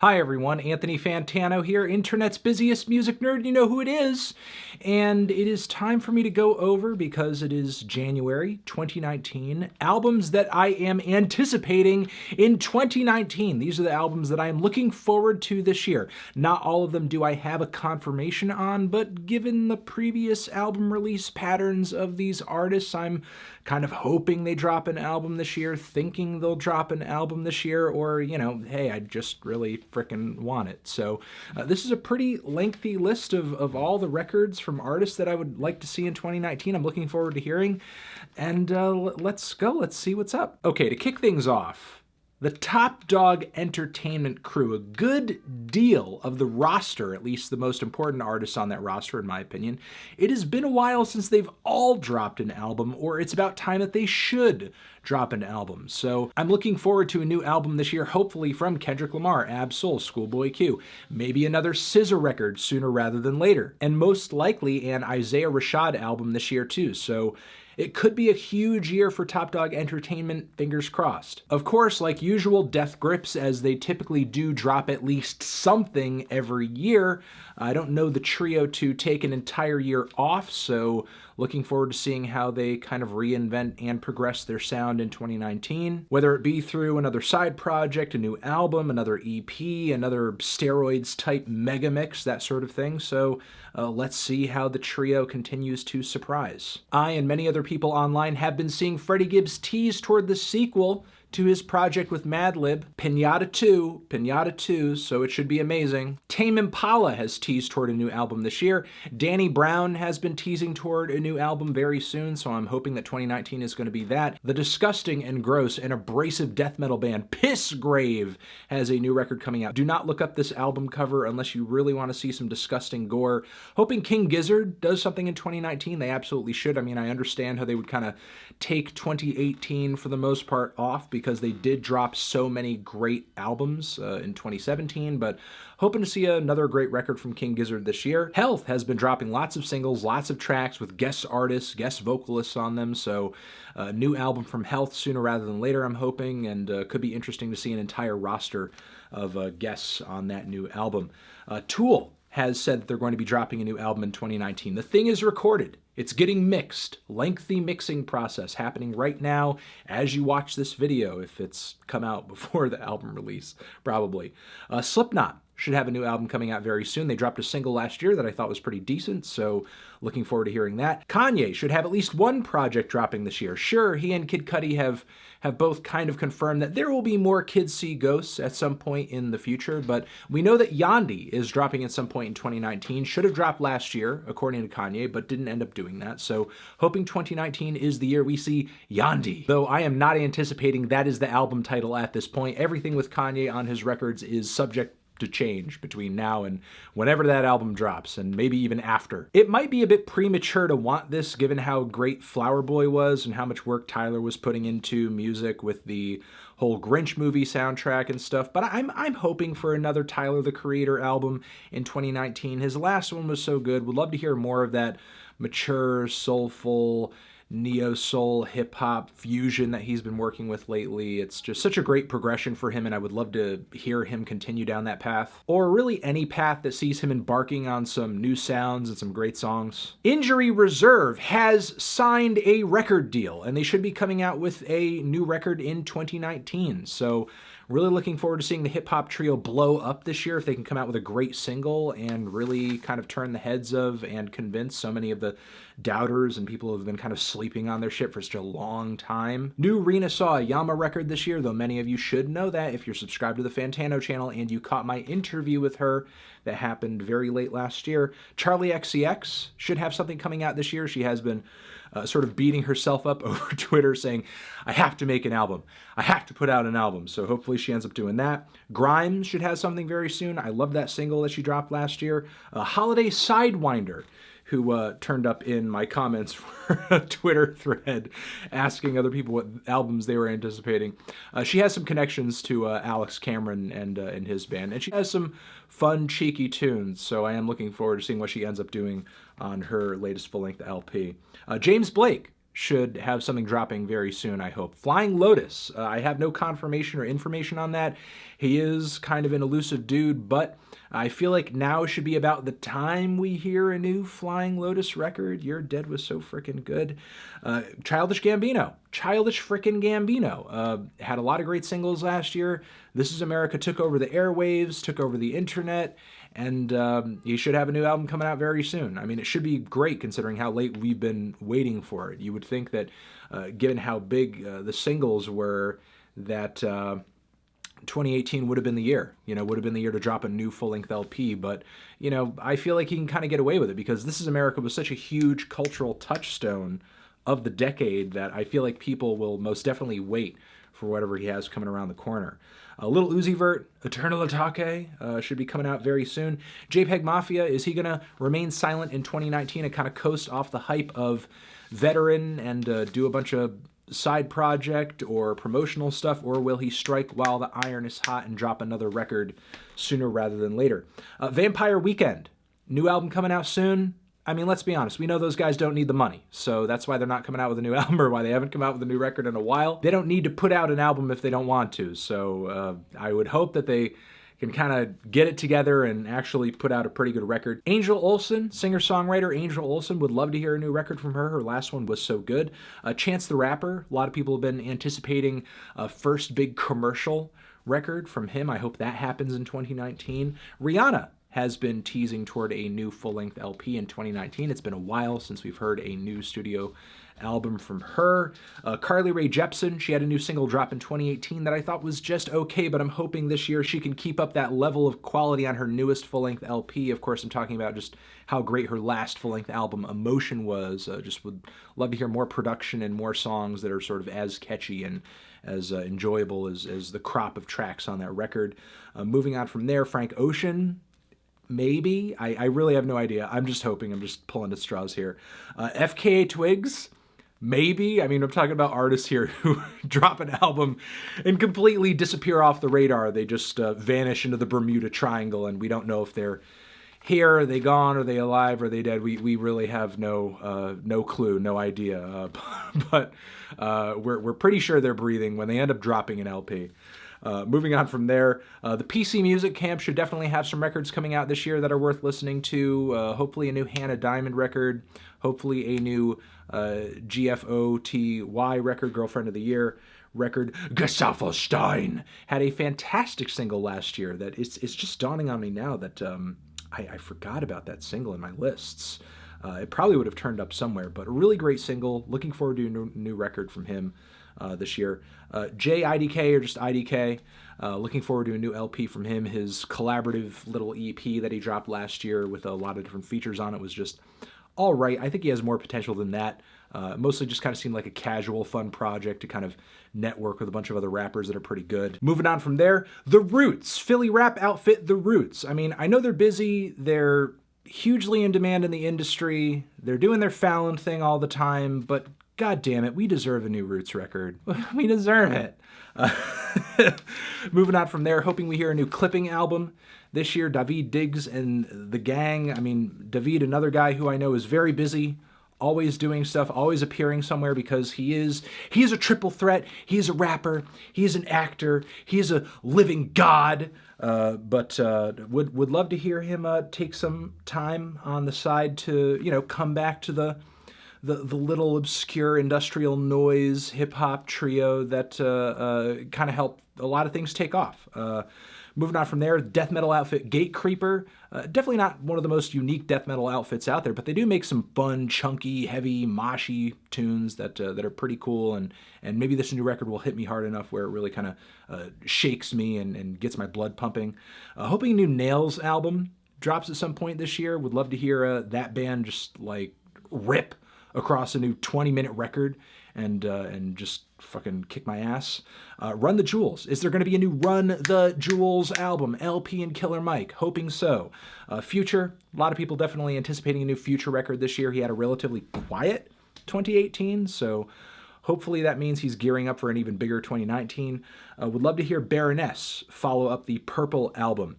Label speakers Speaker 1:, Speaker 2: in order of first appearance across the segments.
Speaker 1: Hi everyone, Anthony Fantano here, internet's busiest music nerd, you know who it is. And it is time for me to go over, because it is January 2019, albums that I am anticipating in 2019. These are the albums that I am looking forward to this year. Not all of them do I have a confirmation on, but given the previous album release patterns of these artists, I'm kind of hoping they drop an album this year, thinking they'll drop an album this year, or, hey, I just really frickin' want it. So this is a pretty lengthy list of all the records from artists that I would like to see in 2019. I'm looking forward to hearing, and let's go. Let's see what's up. Okay, to kick things off, the top Dawg Entertainment crew, a good deal of the roster, at least the most important artists on that roster, in my opinion. It has been a while since they've all dropped an album, or it's about time that they should drop an album. So I'm looking forward to a new album this year, hopefully from Kendrick Lamar, Ab-Soul, Schoolboy Q, maybe another SZA record sooner rather than later, and most likely an Isaiah Rashad album this year too. So it could be a huge year for Top Dawg Entertainment, fingers crossed. Of course, like usual, death grips, as they typically do drop at least something every year. I don't know the trio to take an entire year off, so looking forward to seeing how they kind of reinvent and progress their sound in 2019. Whether it be through another side project, a new album, another EP, another steroids-type mega mix, that sort of thing. So let's see how the trio continues to surprise. I and many other people online have been seeing Freddie Gibbs tease toward the sequel to his project with Madlib, Pinata 2, so it should be amazing. Tame Impala has teased toward a new album this year. Danny Brown has been teasing toward a new album very soon, so I'm hoping that 2019 is going to be that. The disgusting and gross and abrasive death metal band Pissgrave has a new record coming out. Do not look up this album cover unless you really want to see some disgusting gore. Hoping King Gizzard does something in 2019. They absolutely should. I mean, I understand how they would kind of take 2018 for the most part off, because they did drop so many great albums in 2017, but hoping to see another great record from King Gizzard this year. Health has been dropping lots of singles, lots of tracks with guest artists, guest vocalists on them, so a new album from Health sooner rather than later, I'm hoping, and could be interesting to see an entire roster of guests on that new album. Tool has said that they're going to be dropping a new album in 2019. The thing is recorded. It's getting mixed. Lengthy mixing process happening right now as you watch this video, if it's come out before the album release, probably. Slipknot should have a new album coming out very soon. They dropped a single last year that I thought was pretty decent, so looking forward to hearing that. Kanye should have at least one project dropping this year. Sure, he and Kid Cudi have both kind of confirmed that there will be more Kids See Ghosts at some point in the future, but we know that Yandhi is dropping at some point in 2019. Should have dropped last year, according to Kanye, but didn't end up doing that. So hoping 2019 is the year we see Yandhi. Though I am not anticipating that is the album title at this point. Everything with Kanye on his records is subject to change between now and whenever that album drops, and maybe even after. It might be a bit premature to want this, given how great Flower Boy was and how much work Tyler was putting into music with the whole Grinch movie soundtrack and stuff, but I'm hoping for another Tyler the Creator album in 2019. His last one was so good. Would love to hear more of that mature, soulful, neo-soul hip-hop fusion that he's been working with lately. It's just such a great progression for him, and I would love to hear him continue down that path. Or really any path that sees him embarking on some new sounds and some great songs. Injury Reserve has signed a record deal, and they should be coming out with a new record in 2019. So really looking forward to seeing the hip-hop trio blow up this year, if they can come out with a great single and really kind of turn the heads of and convince so many of the doubters and people who have been kind of sleeping on their shit for such a long time. New Rina Sawayama record this year, though many of you should know that if you're subscribed to the Fantano channel and you caught my interview with her that happened very late last year. Charlie XCX should have something coming out this year. She has been sort of beating herself up over Twitter saying, I have to make an album. I have to put out an album. So hopefully she ends up doing that. Grimes should have something very soon. I love that single that she dropped last year. Holiday Sidewinder, who turned up in my comments for a Twitter thread asking other people what albums they were anticipating. She has some connections to Alex Cameron and his band, and she has some fun, cheeky tunes, so I am looking forward to seeing what she ends up doing on her latest full-length LP. James Blake should have something dropping very soon, I hope. Flying Lotus, I have no confirmation or information on that. He is kind of an elusive dude, but I feel like now should be about the time we hear a new Flying Lotus record. You're Dead was so freaking good. Childish Gambino. Childish frickin' Gambino. Had a lot of great singles last year. This Is America took over the airwaves, took over the internet, and he should have a new album coming out very soon. I mean, it should be great considering how late we've been waiting for it. You would think that, given how big the singles were, that 2018 would have been the year, would have been the year to drop a new full-length LP. But, I feel like he can kind of get away with it because This Is America was such a huge cultural touchstone of the decade that I feel like people will most definitely wait for whatever he has coming around the corner. Little Uzi Vert, Eternal Atake, should be coming out very soon. JPEG Mafia, is he going to remain silent in 2019 and kind of coast off the hype of Veteran and do a bunch of side project or promotional stuff, or will he strike while the iron is hot and drop another record sooner rather than later? Vampire Weekend, new album coming out soon. I mean, let's be honest. We know those guys don't need the money, so that's why they're not coming out with a new album or why they haven't come out with a new record in a while. They don't need to put out an album if they don't want to, so I would hope that they can kind of get it together and actually put out a pretty good record. Angel Olsen, singer-songwriter Angel Olsen, would love to hear a new record from her. Her last one was so good. Chance the Rapper, a lot of people have been anticipating a first big commercial record from him. I hope that happens in 2019. Rihanna has been teasing toward a new full-length LP in 2019. It's been a while since we've heard a new studio album from her. Carly Rae Jepsen, she had a new single drop in 2018 that I thought was just okay, but I'm hoping this year she can keep up that level of quality on her newest full-length LP. Of course, I'm talking about just how great her last full-length album, Emotion, was. Just would love to hear more production and more songs that are sort of as catchy and as enjoyable as the crop of tracks on that record. Moving on from there, Frank Ocean, maybe. I really have no idea. I'm just hoping. I'm just pulling at straws here. FKA Twigs, maybe. I mean, I'm talking about artists here who drop an album and completely disappear off the radar. They just vanish into the Bermuda Triangle, and we don't know if they're here, are they gone, are they alive, are they dead? We really have no clue, no idea. But we're pretty sure they're breathing when they end up dropping an LP. Moving on from there, the PC Music Camp should definitely have some records coming out this year that are worth listening to. Hopefully a new Hannah Diamond record. Hopefully a new GFOTY record, Girlfriend of the Year record. Gustavo Stein had a fantastic single last year that it's just dawning on me now that I forgot about that single in my lists. It probably would have turned up somewhere, but a really great single. Looking forward to a new record from him this year. JIDK, or just IDK, looking forward to a new LP from him. His collaborative little EP that he dropped last year with a lot of different features on it was just all right. I think he has more potential than that. Mostly just kind of seemed like a casual, fun project to kind of network with a bunch of other rappers that are pretty good. Moving on from there, The Roots, Philly rap outfit The Roots. I mean, I know they're busy. They're hugely in demand in the industry. They're doing their Fallon thing all the time, but God damn it, we deserve a new Roots record. We deserve it. Moving on from there, hoping we hear a new Clipping album this year. David Diggs and the gang. I mean, David, another guy who I know is very busy, always doing stuff, always appearing somewhere because he is a triple threat. He is a rapper. He is an actor. He is a living god. But would love to hear him take some time on the side to, come back to the little obscure industrial noise hip-hop trio that kind of helped a lot of things take off. Moving on from there, death metal outfit Gatecreeper. Definitely not one of the most unique death metal outfits out there, but they do make some fun, chunky, heavy, moshy tunes that are pretty cool, and maybe this new record will hit me hard enough where it really kind of shakes me and gets my blood pumping. Hoping a new Nails album drops at some point this year. Would love to hear that band just like rip across a new 20-minute record and just fucking kick my ass. Run the Jewels. Is there going to be a new Run the Jewels album? LP and Killer Mike. Hoping so. Future. A lot of people definitely anticipating a new Future record this year. He had a relatively quiet 2018, so Hopefully that means he's gearing up for an even bigger 2019. Would love to hear Baroness follow up the Purple album.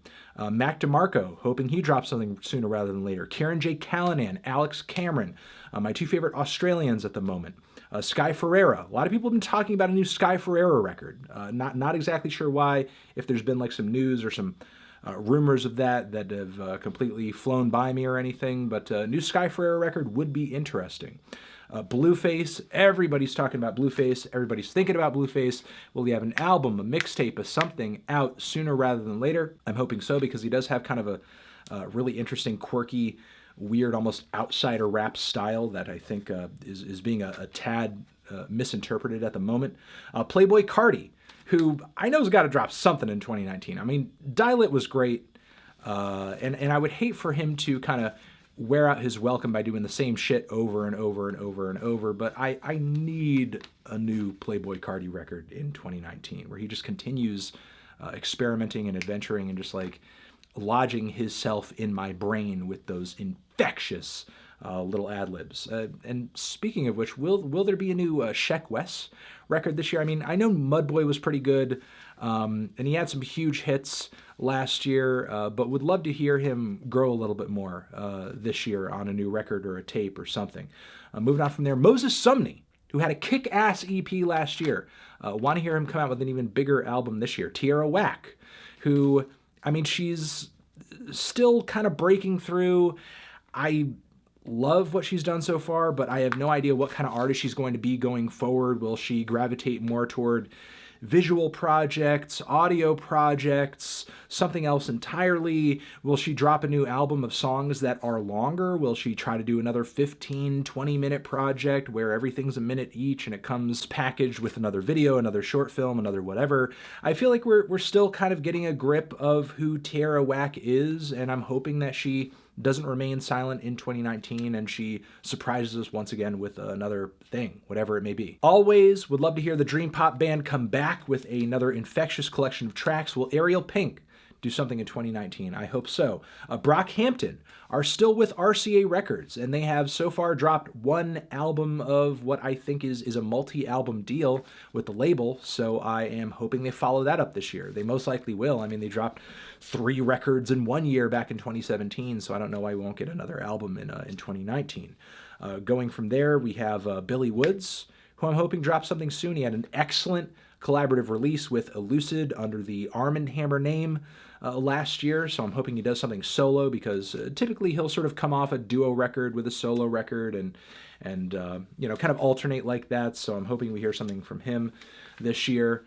Speaker 1: Mac DeMarco, hoping he drops something sooner rather than later. Karen J. Callanan, Alex Cameron, my two favorite Australians at the moment. Sky Ferreira. A lot of people have been talking about a new Sky Ferreira record. Not exactly sure why, if there's been like some news or some rumors of that have completely flown by me or anything, but a new Sky Ferreira record would be interesting. Blueface, everybody's talking about Blueface, everybody's thinking about Blueface. Will he have an album, a mixtape, a something out sooner rather than later? I'm hoping so, because he does have kind of a really interesting, quirky, weird, almost outsider rap style that I think is being a tad misinterpreted at the moment. Playboy Carti, who I know has got to drop something in 2019. I mean, Dial It was great, and I would hate for him to kind of wear out his welcome by doing the same shit over and over and over and over, but I need a new Playboy Carti record in 2019 where he just continues experimenting and adventuring and just like lodging himself in my brain with those infectious little ad-libs. And speaking of which, will there be a new Sheck Wes record this year? I mean, I know Mudboy was pretty good, and he had some huge hits last year, but would love to hear him grow a little bit more this year on a new record or a tape or something. Moving on from there, Moses Sumney, who had a kick-ass EP last year. Want to hear him come out with an even bigger album this year. Tierra Whack, who, I mean, she's still kind of breaking through. I love what she's done so far, but I have no idea what kind of artist she's going to be going forward. Will she gravitate more toward visual projects, audio projects, something else entirely? Will she drop a new album of songs that are longer? Will she try to do another 15, 20-minute project where everything's a minute each and it comes packaged with another video, another short film, another whatever? I feel like we're still kind of getting a grip of who Tierra Whack is, and I'm hoping that she doesn't remain silent in 2019 and she surprises us once again with another thing, whatever it may be. Always would love to hear the Dream Pop Band come back with another infectious collection of tracks. Will Ariel Pink do something in 2019? I hope so. Brockhampton are still with RCA Records, and they have so far dropped one album of what I think is a multi-album deal with the label, so I am hoping they follow that up this year. They most likely will. I mean, they dropped 3 records in 1 year back in 2017, so I don't know why we won't get another album in 2019. Going from there, we have Billy Woods, who I'm hoping drops something soon. He had an excellent collaborative release with Elusive under the Arm & Hammer name last year, so I'm hoping he does something solo, because typically he'll sort of come off a duo record with a solo record and you know, kind of alternate like that, so I'm hoping we hear something from him this year.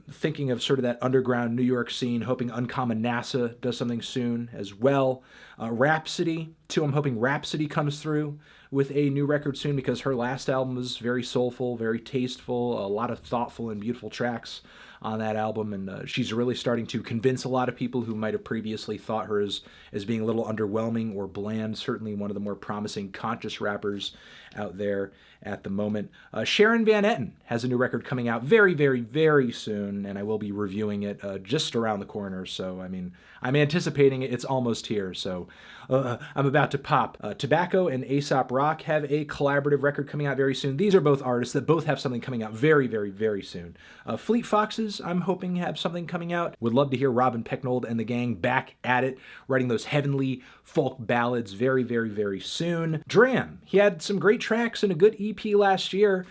Speaker 1: Thinking of sort of that underground New York scene, hoping Uncommon NASA does something soon as well. Rhapsody, too, I'm hoping Rhapsody comes through with a new record soon, because her last album was very soulful, very tasteful, a lot of thoughtful and beautiful tracks on that album, and she's really starting to convince a lot of people who might have previously thought her as being a little underwhelming or bland. Certainly one of the more promising conscious rappers out there at the moment. Sharon Van Etten has a new record coming out very, very, very soon, and I will be reviewing it just around the corner, so I mean, I'm anticipating it. It's almost here, so I'm about to pop. Tobacco and Aesop Rock have a collaborative record coming out very soon. These are both artists that both have something coming out very, very, very soon. Fleet Foxes, I'm hoping have something coming out. Would love to hear Robin Pecknold and the gang back at it, writing those heavenly folk ballads very, very, very soon. Dram, he had some great tracks and a good EP last year.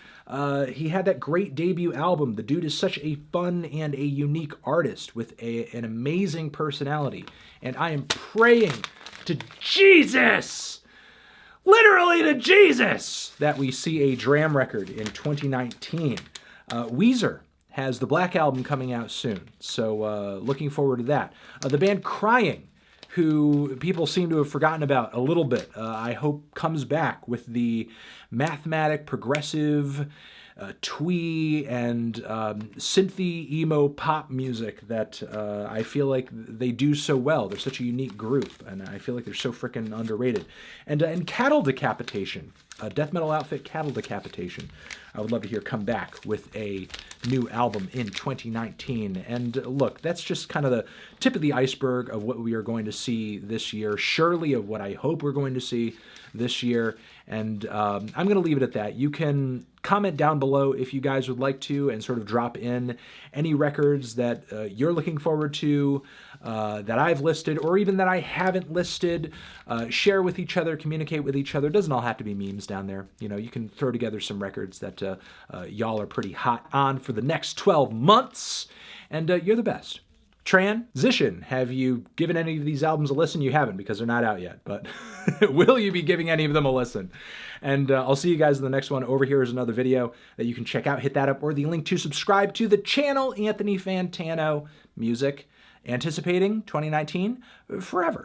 Speaker 1: He had that great debut album. The dude is such a fun and a unique artist with an amazing personality. And I am praying to Jesus, literally to Jesus, that we see a Dram record in 2019. Weezer has the Black Album coming out soon, so looking forward to that. The band Crying, who people seem to have forgotten about a little bit, I hope comes back with the mathematic, progressive, twee, and synthy, emo, pop music that I feel like they do so well. They're such a unique group, and I feel like they're so freaking underrated. And Cattle Decapitation, death metal outfit Cattle Decapitation, I would love to hear come back with a new album in 2019. And look, that's just kind of the tip of the iceberg of what we are going to see this year, surely of what I hope we're going to see this year. And I'm going to leave it at that. You can comment down below if you guys would like to, and sort of drop in any records that you're looking forward to, that I've listed, or even that I haven't listed. Share with each other, communicate with each other. It doesn't all have to be memes down there. You know, you can throw together some records that y'all are pretty hot on for the next 12 months, and you're the best. Transition. Have you given any of these albums a listen? You haven't, because they're not out yet, but will you be giving any of them a listen? And I'll see you guys in the next one. Over here is another video that you can check out. Hit that up, or the link to subscribe to the channel, Anthony Fantano Music. Anticipating 2019 forever.